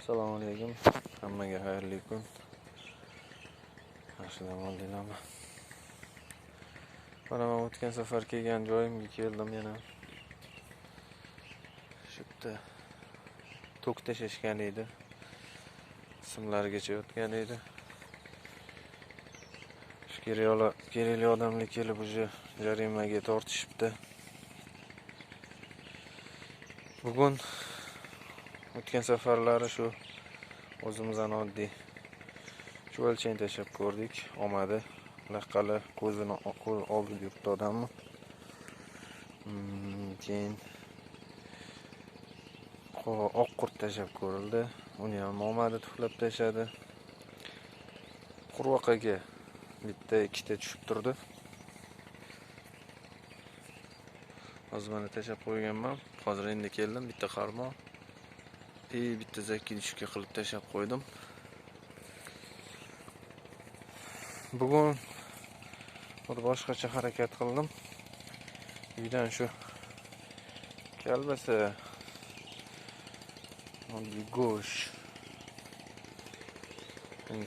Assalomu alaykum. Hammaga xayrli kun. Yaxshidan oldinglarmi? Mana men o'tgan safar kelgan joyimga keldim yana. Shu yerda tok tashashgan edi. Simlargacha o'tgan edi. Kerakli odamlar kelib uje jarimaga tortishibdi. Bugun o'tgan safarlari shu o'zimizdan oddiy shu o'lchang tashab ko'rdik. Olmadi. Laqali ko'zini oldi yurtdi odamni. Keyin oq qurt tashab ko'rildi. Uni ham olmadi, tuflab tashadi. Qurvaqaga bitta ikkita tushib turdi. Hozir mana tashab qo'yganman. Hozir endi keldim, bitta qarmoq. Bitta zakki tushga qilib tashab qo'ydim. Bugun boshqacha harakat qildim. Uydan shu kalbasa go'sh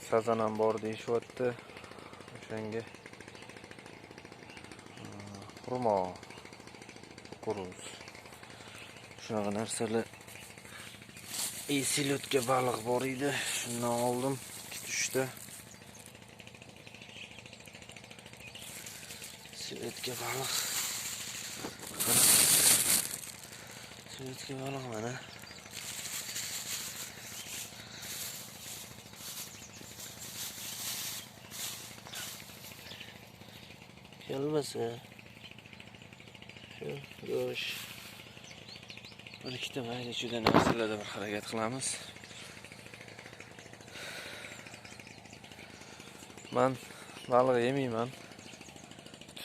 sazan ham bor deyishyapti. O'shanga xurmo, quruz shunaqa narsalar. Silyotga baliq bor edi. Shundan oldim 2-3 ta. Silyotga baliq. Silyotga baliq mana. Kelmasa shu go'sh. Bir ikkita mayda juda narsalarda bir harakat qilamiz. Men baliq yemayman.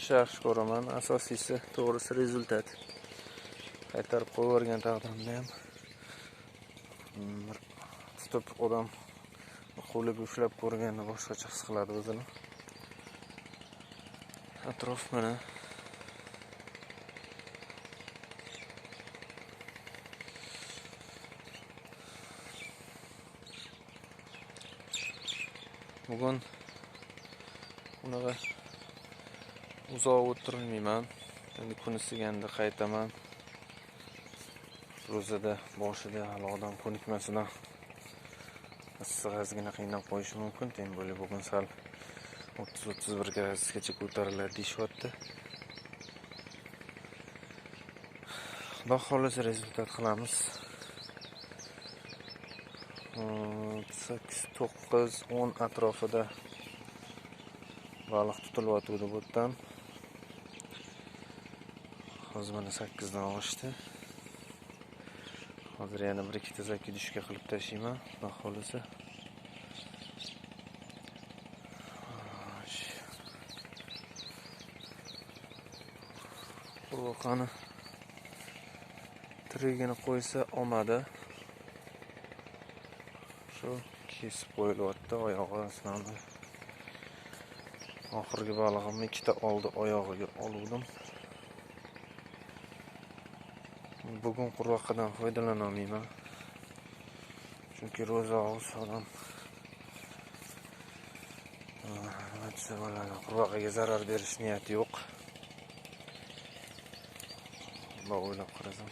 Yaxshi ko'raman. Asosiysi to'g'risi rezultat. Qaytarib qo'yvergan taqdirda ham tutib odam qo'liga ushlab ko'rganda boshqacha his qiladi o'zini. Atrof mana. Bugun unaqa uzoq o'tirmayman. Endi kun isiganda qaytaman. Ro'zada boshida hali odam ko'nikmasidan issiq qiynab qo'yishi mumkin. Tem bo'lib bugun sal 30-31 gradusgacha ko'tariladi deyishyapti. Xudo xolisa rezultat qilamiz. 8-9-10 atrofida baliq tutilyotdi bu yerdan. Hozir mana 8 dan oshdi. Hozir yana 1-2 ta zakki tushga qilib tashlayman. Xudo xolisa. Qurvaqani tirigini qo'ysa olmadi. Shu kesib qo'yilyapti oyog'i aslida. Oxirgi balig'imni 2 ta oldi oyog'iga oldim. Bugun qurvaqadan foydalana olmayman. Chunki ro'za og'iz odam qurvaqaga zarar berish niyati yo'q. Buni o'ylab qarasam.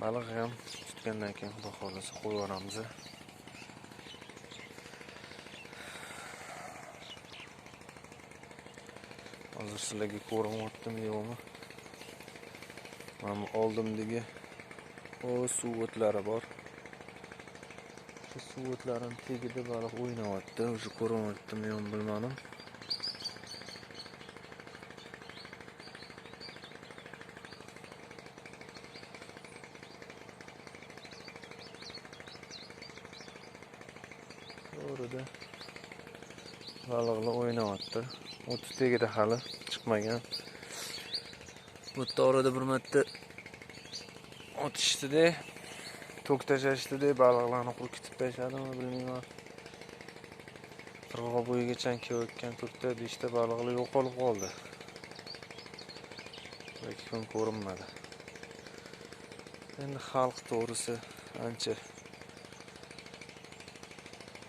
Baliq ham tutgandan keyin xudo xolisa qo'yib yuboramiz. Hozir sizlarga ko'rinyaptimi yo'qmi? Mana oldimdagi suv o'tlari bor. Shu suv o'tlarining tagida baliq o'ynayapti. O'sha ko'rinyaptimi yo'qmi bilmadim. Orada baliqlar o'ynayapti. O'ti tagida hali chiqmagan. Bu orada bir marta otishdi-da, tok tashashdi-da, baliqlarni qo'rqitib tashladimi bilmayman. Qirg'oq bo'yigacha kelgan ko'kda 5 ta baliqlar yo'qolib qoldi. 2 kun ko'rinmadi. Endi xalq to'g'risi ancha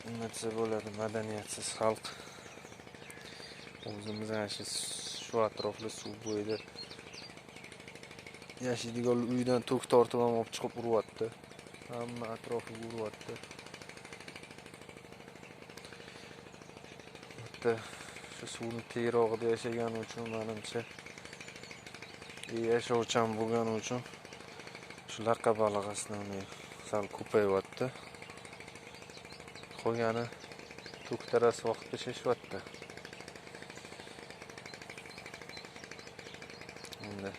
nima desa bo'ladi, madaniyatsiz xalq. O'zimiz ana shu atrofda suv bo'yida yashaydigan uydan tok tortib ham olib chiqib uryapti. Hamma atrofiga uryapti. Bitta shu suvning tegrog'ida yashagani uchun menimcha yashovchan bo'lgani uchun shu laqqa baliq asnoviy sal ko'payyapti. Qolgani tok taras vaqtda yashashyapti. Endi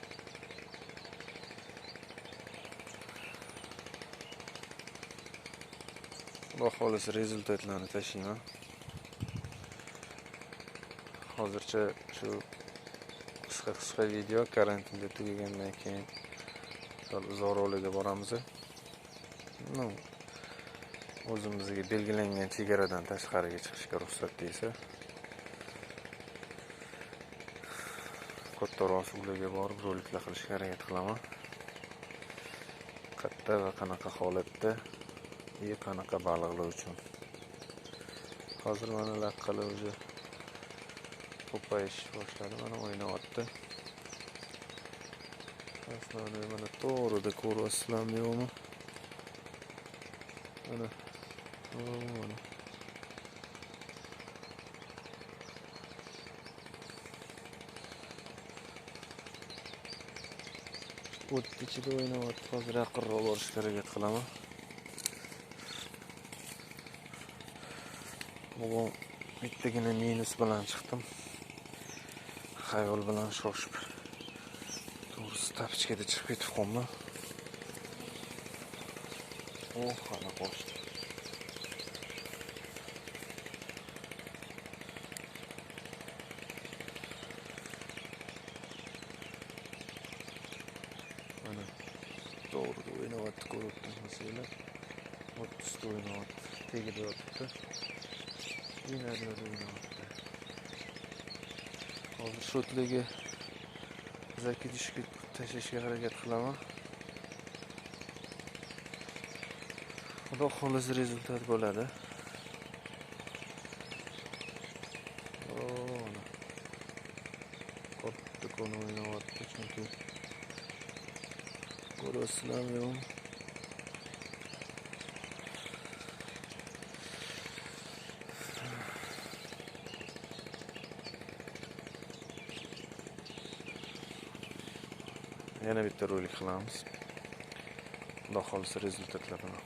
Xudo xolisa rezultatlarni tashlayman. Hozircha shu qisqa video karantinda tugagandan keyin sal uzoqroqlarga boramiz. O'zimizga belgilangan chegaradan tashqariga chiqishga ruxsat deysa, kattaroq suvlarga borib roliklar qilishga harakat qilaman. Qayerda va qanaqa holatda qanaqa baliqlar uchun. Hozir mana laqqalar o'zi ko'payish boshladi, mana o'ynayapti. Aslida mana to'g'rida ko'ryapsizlarmi yo'qmi? Mana o't ichida o'ynayapti. Hozir yaqinroq borishga harakat qilaman. Bugun bittagina minus bilan chiqdim. Xayol bilan shoshib to'g'risi tapichkada chiqib ketib qoldim. Ana qo'shdi. Mana to'g'rida o'ynayapti, ko'rib turibsizlar. O't ustida o'ynayapti. Tegida yotibdi. O'ynayapti. Hozir shotlarga zaki tushib tashlashga harakat qilaman. Xudo xolisa rezultat bo'ladi. Katta konu o'ynayapti chunki ko'rasizlarmi yo'qmi? Yana bitta rolik qilamiz. Xudo xolisa rezultatlar bilan.